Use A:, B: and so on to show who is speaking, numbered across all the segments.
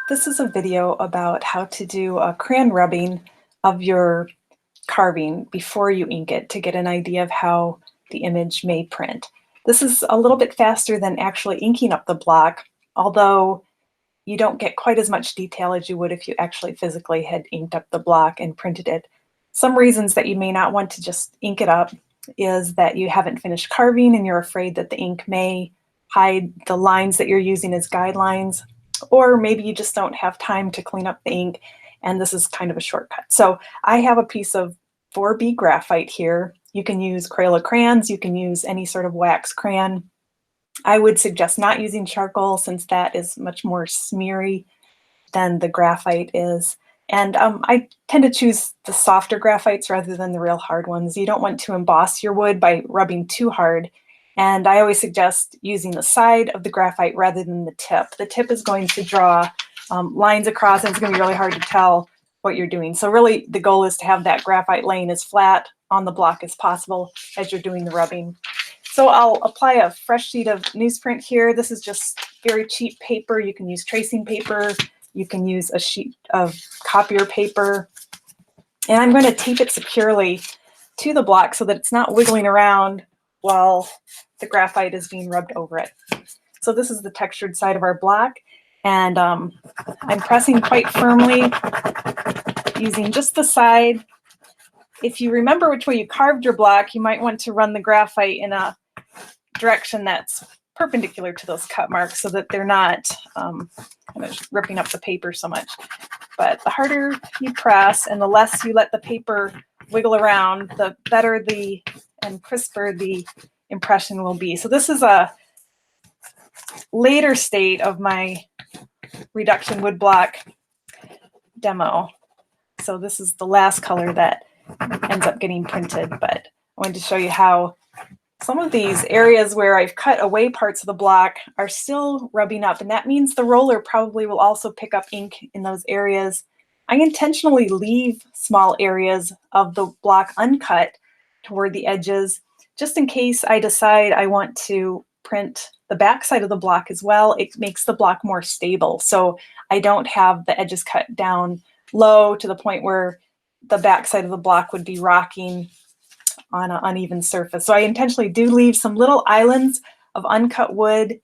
A: This is a video about how to do a crayon rubbing of your carving before you ink it to get an idea of how the image may print. This is a little bit faster than actually inking up the block, although you don't get quite as much detail as you would if you actually physically had inked up the block and printed it. Some reasons that you may not want to just ink it up is that you haven't finished carving and you're afraid that the ink may hide the lines that you're using as guidelines, or maybe you just don't have time to clean up the ink and this is kind of a shortcut. So I have a piece of 4B graphite here. You can use Crayola crayons, you can use any sort of wax crayon. I would suggest not using charcoal since that is much more smeary than the graphite is. And I tend to choose the softer graphites rather than the real hard ones. You don't want to emboss your wood by rubbing too hard. And I always suggest using the side of the graphite rather than the tip. The tip is going to draw lines across and it's going to be really hard to tell what you're doing. So really the goal is to have that graphite laying as flat on the block as possible as you're doing the rubbing. So I'll apply a fresh sheet of newsprint here. This is just very cheap paper. You can use tracing paper. You can use a sheet of copier paper. And I'm going to tape it securely to the block so that it's not wiggling around while the graphite is being rubbed over it. So this is the textured side of our block, and I'm pressing quite firmly using just the side. If you remember which way you carved your block, you might want to run the graphite in a direction that's perpendicular to those cut marks so that they're not kind of ripping up the paper so much. But the harder you press and the less you let the paper wiggle around, the better and crisper the impression will be. So this is a later state of my reduction wood block demo. So this is the last color that ends up getting printed, but I wanted to show you how some of these areas where I've cut away parts of the block are still rubbing up, and that means the roller probably will also pick up ink in those areas. I intentionally leave small areas of the block uncut toward the edges, just in case I decide I want to print the back side of the block as well. It makes the block more stable, so I don't have the edges cut down low to the point where the back side of the block would be rocking on an uneven surface. So I intentionally do leave some little islands of uncut wood.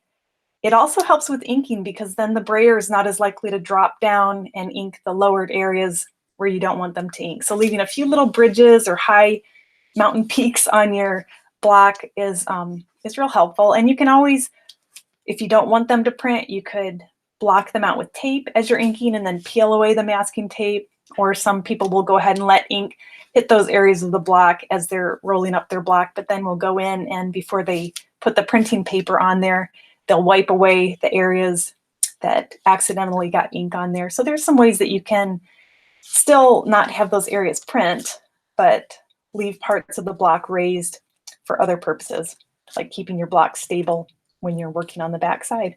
A: It also helps with inking because then the brayer is not as likely to drop down and ink the lowered areas where you don't want them to ink. So leaving a few little bridges or high mountain peaks on your block is real helpful. And you can always, if you don't want them to print, you could block them out with tape as you're inking and then peel away the masking tape. Or some people will go ahead and let ink hit those areas of the block as they're rolling up their block, but then we'll go in and before they put the printing paper on there, they'll wipe away the areas that accidentally got ink on there. So there's some ways that you can still not have those areas print, but leave parts of the block raised for other purposes, like keeping your block stable when you're working on the back side.